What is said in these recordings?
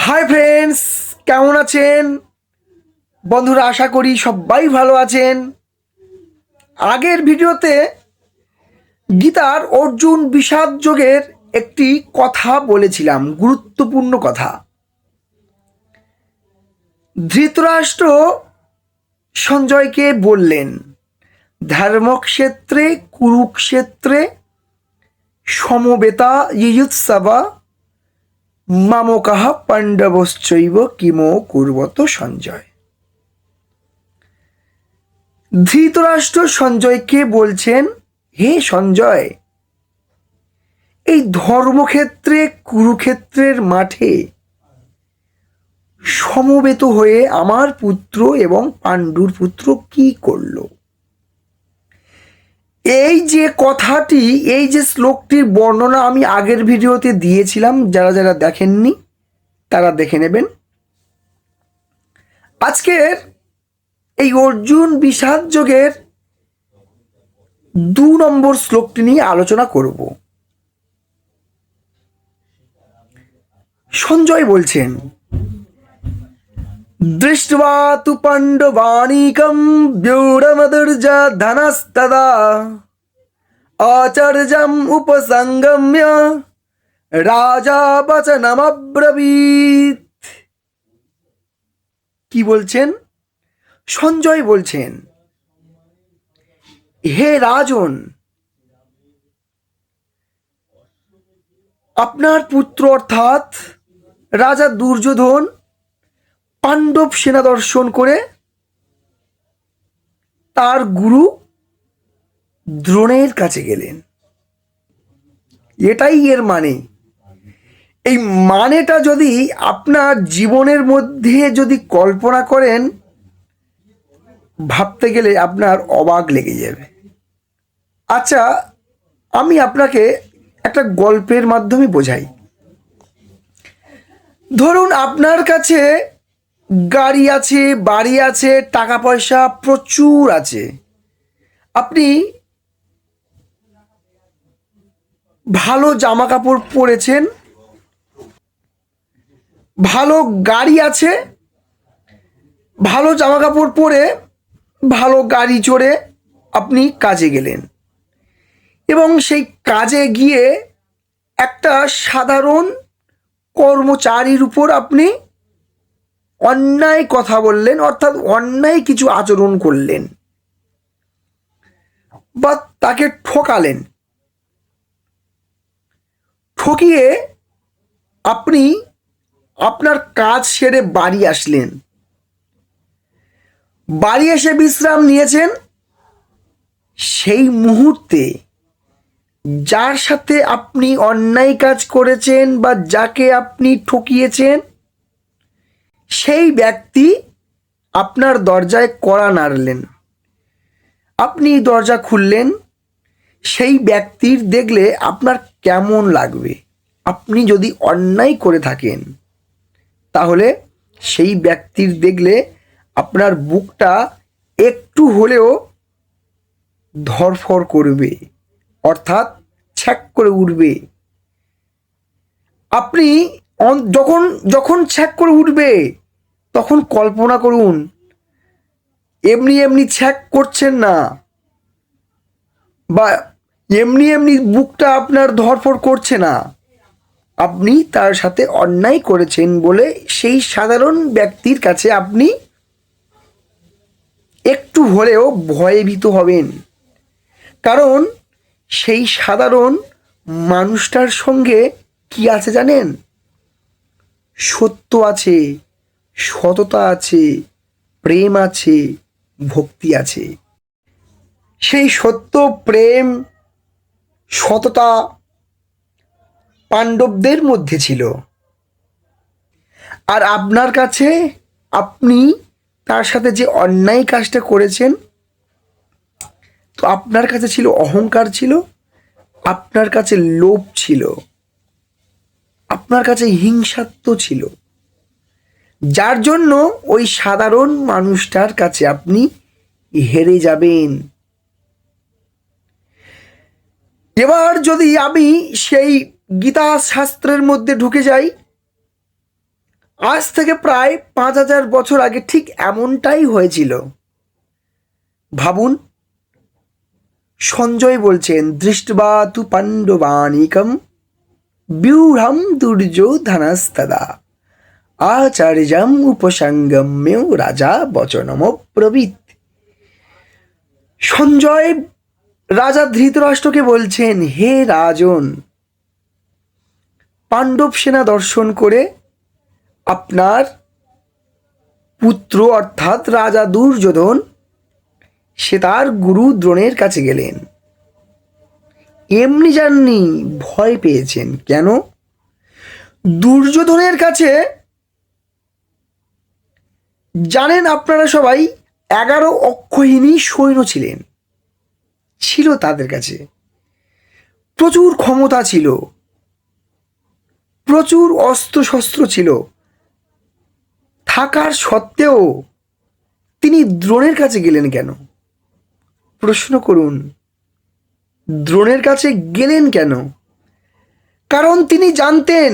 Hi friends, কেমন আছেন বন্ধুরা? আশা করি সবাই ভালো আছেন। আগের ভিডিওতে গীতার অর্জুন বিষাদ যোগের একটি কথা বলেছিলাম, গুরুত্বপূর্ণ কথা। ধৃতরাষ্ট্র সঞ্জয়কে বললেন, ধর্মক্ষেত্রে কুরুক্ষেত্রে সমবেতা ইয়ুৎসবা মামকাহ পাণ্ডবশ্চৈব কিমো কুর্বত সঞ্জয়। ধৃতরাষ্ট্র সঞ্জয়কে বলছেন, হে সঞ্জয়, এই ধর্মক্ষেত্রে কুরুক্ষেত্রের মাঠে সমবেত হয়ে আমার পুত্র এবং পাণ্ডুর পুত্র কি করল? এই যে কথাটি, এই যে শ্লোকটির বর্ণনা আমি আগের ভিডিওতে দিয়েছিলাম, যারা যারা দেখেননি তারা দেখে নেবেন। আজকের এই অর্জুন বিষাদ যোগের 2 নম্বর শ্লোকটি নিয়ে আলোচনা করব। সঞ্জয় বলছেন, দৃष्ट्वा তু পাণ্ডবানীকম ব্যূঢ়মদুর্যা ধনস্তদা আচার্যম উপসংগম্য রাজা বচনমব্রবীত। কি বলছেন? সঞ্জয় বলছেন, হে রাজন, আপনার পুত্র অর্থাৎ রাজা দুর্যোধন পাণ্ডব সেনা দর্শন করে তার গুরু দ্রোণের কাছে গেলেন। এটাই এর মানে। এই মানেটা যদি আপনার জীবনের মধ্যে যদি কল্পনা করেন, ভাবতে গেলে আপনার অবাক লেগে যাবে। আচ্ছা, আমি আপনাকে একটা গল্পের মাধ্যমে বোঝাই। ধরুন আপনার কাছে গাড়ি আছে, বাড়ি আছে, টাকা পয়সা প্রচুর আছে, আপনি ভালো জামা কাপড় পরেছেন, ভালো গাড়ি আছে, ভালো জামা কাপড় পরে ভালো গাড়ি চড়ে আপনি কাজে গেলেন এবং সেই কাজে গিয়ে একটা সাধারণ কর্মচারীর উপর আপনি অন্যায় কথা বললেন, অর্থাৎ অন্যায় কিছু আচরণ করলেন বা তাকে ঠকালেন। ঠকিয়ে আপনি আপনার কাজ সেরে বাড়ি আসলেন। বাড়ি এসে বিশ্রাম নিয়েছেন। সেই মুহূর্তে যার সাথে আপনি অন্যায় কাজ করেছেন বা যাকে আপনি ঠকিয়েছেন, সেই ব্যক্তি আপনার দরজায় কড়া নাড়লেন। আপনি দরজা খুললেন। সেই ব্যক্তির দেখলে আপনার কেমন লাগবে? আপনি যদি অন্যায় করে থাকেন, তাহলে সেই ব্যক্তির দেখলে আপনার বুকটা একটু হলেও ধড়ফড় করবে, অর্থাৎ ছ্যাক করে উঠবে। আপনি যখন যখন ছ্যাক করে উঠবে, তখন কল্পনা করুন, এমনি এমনি ছ্যাক করছেন না বা এমনি এমনি বুকটা আপনার ধড়ফড় করছে না, আপনি তার সাথে অন্যায় করেছেন বলে সেই সাধারণ ব্যক্তির কাছে আপনি একটু হলেও ভয়ভীত হবেন। কারণ সেই সাধারণ মানুষটার সঙ্গে কি আছে জানেন? সত্য আছে, সততা আছে, প্রেম আছে, ভক্তি আছে। সেই সত্য, প্রেম, সততা পাণ্ডবদের মধ্যে ছিল। আর আপনার কাছে, আপনি তার সাথে যে অন্যায় কাজটা করেছেন, তো আপনার কাছে ছিল অহংকার, ছিল আপনার কাছে লোভ ছিল, আপনার কাছে হিংসাত্ব ছিল, যার জন্য ওই সাধারণ মানুষটার কাছে আপনি হেরে যাবেন। এবার যদি আমি সেই গীতা শাস্ত্রের মধ্যে ঢুকে যাই, আজ থেকে প্রায় 5000 বছর আগে ঠিক এমনটাই হয়েছিল। ভাবুন, সঞ্জয় বলছেন, দৃষ্টবা তু পাণ্ডবানিকম ব্যূঢ়ম দুর্যোধনস্তদা আচার্যম উপসঙ্গম্য রাজা বচনমব্রবীত। সঞ্জয় রাজা ধৃতরাষ্ট্রকে বলছেন, হে রাজন, পাণ্ডব সেনা দর্শন করে আপনার পুত্র অর্থাৎ রাজা দুর্যোধন সে তার গুরু দ্রোণের কাছে গেলেন। এমনি যাননি, ভয় পেয়েছেন। কেন? দুর্যোধনের কাছে জানেন আপনারা সবাই 11 অক্ষৌহিণী সৈন্য ছিল তাদের কাছে। প্রচুর ক্ষমতা ছিল, প্রচুর অস্ত্রশস্ত্র ছিল, থাকার সত্ত্বেও তিনি দ্রোণের কাছে গেলেন কেন? প্রশ্ন করুন, দ্রোণের কাছে গেলেন কেন? কারণ তিনি জানতেন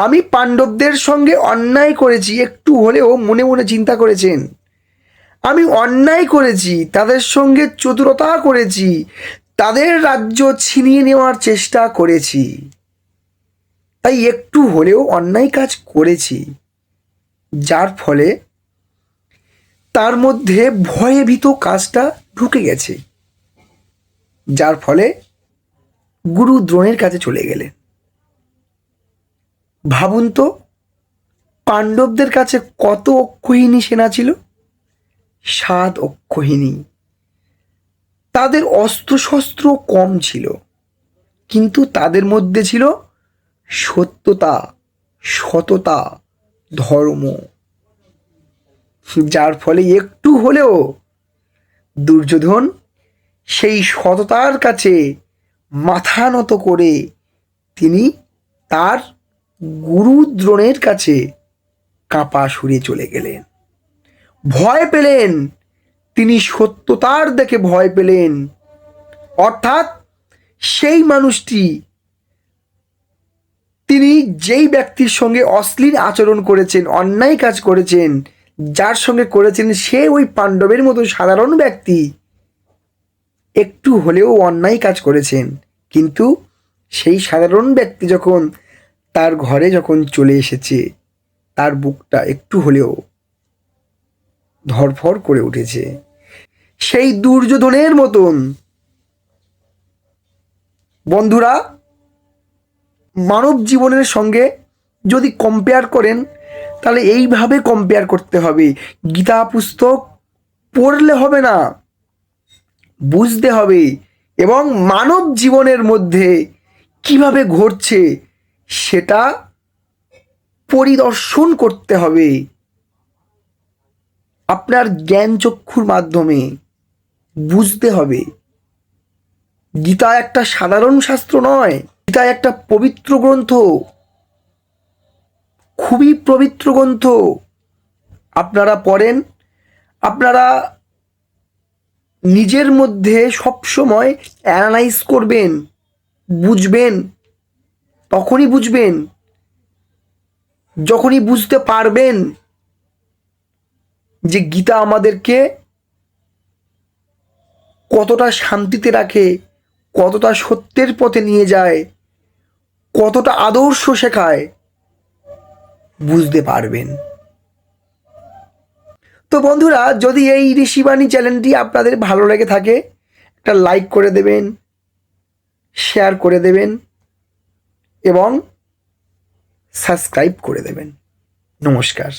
আমি পাণ্ডবদের সঙ্গে অন্যায় করেছি। একটু হলেও মনে মনে চিন্তা করেছেন, আমি অন্যায় করেছি, তাদের সঙ্গে চতুরতা করেছি, তাদের রাজ্য ছিনিয়ে নেওয়ার চেষ্টা করেছি, তাই একটু হলেও অন্যায় কাজ করেছি, যার ফলে তার মধ্যে ভয়ে ভীত কাজটা ঢুকে গেছে, যার ফলে গুরু দ্রোণের কাছে চলে গেলেন। ভাবুন তো, পাণ্ডবদের কাছে কত অক্ষৌহিণী সেনা ছিল? 7 অক্ষৌহিণী। তাদের অস্ত্রশস্ত্র কম ছিল, কিন্তু তাদের মধ্যে ছিল সত্যতা, সততা, ধর্ম, যার ফলে একটু হলেও দুর্যোধন সেই সততার কাছে মাথা নত করে তিনি তার গুরু দ্রোণের কাছে কাঁপা সুরে চলে গেলেন। ভয় পেলেন, তিনি সত্যতার দেখে ভয় পেলেন। অর্থাৎ সেই মানুষটি, তিনি যেই ব্যক্তির সঙ্গে অশ্লীল আচরণ করেছেন, অন্যায় কাজ করেছেন, যার সঙ্গে করেছেন সে ওই পাণ্ডবের মতো সাধারণ ব্যক্তি, একটু হলেও অন্যায় কাজ করেছেন, কিন্তু সেই সাধারণ ব্যক্তি যখন তার ঘরে যখন চলে এসেছে, তার বুকটা একটু হলেও ধরফর করে উঠেছে। সেই দুর্যোধনের মতন বন্ধুরা, মানব জীবনের সঙ্গে যদি কম্পেয়ার করেন তাহলে এইভাবে কম্পেয়ার করতে হবে। গীতা পুস্তক পড়লে হবে না, বুঝতে হবে, এবং মানব জীবনের মধ্যে কিভাবে ঘটছে সেটা পরিদর্শন করতে হবে। আপনার জ্ঞান চক্ষুর মাধ্যমে বুঝতে হবে। গীতা একটা সাধারণ শাস্ত্র নয়, গীতা একটা পবিত্র গ্রন্থ, খুবই পবিত্র গ্রন্থ। আপনারা পড়েন, আপনারা নিজের মধ্যে সবসময় অ্যানালাইজ করবেন, বুঝবেন। তখনই বুঝবেন যখনই বুঝতে পারবেন যে গীতা আমাদেরকে কতটা শান্তিতে রাখে, কতটা সত্যের পথে নিয়ে যায়, কতটা আদর্শ শেখায়, বুঝতে পারবেন। তো বন্ধুরা, যদি এই ঋষিবাণী চ্যানেলটি আপনাদের ভালো লেগে থাকে, একটা লাইক করে দেবেন, শেয়ার করে দেবেন এবং সাবস্ক্রাইব করে দেবেন। নমস্কার।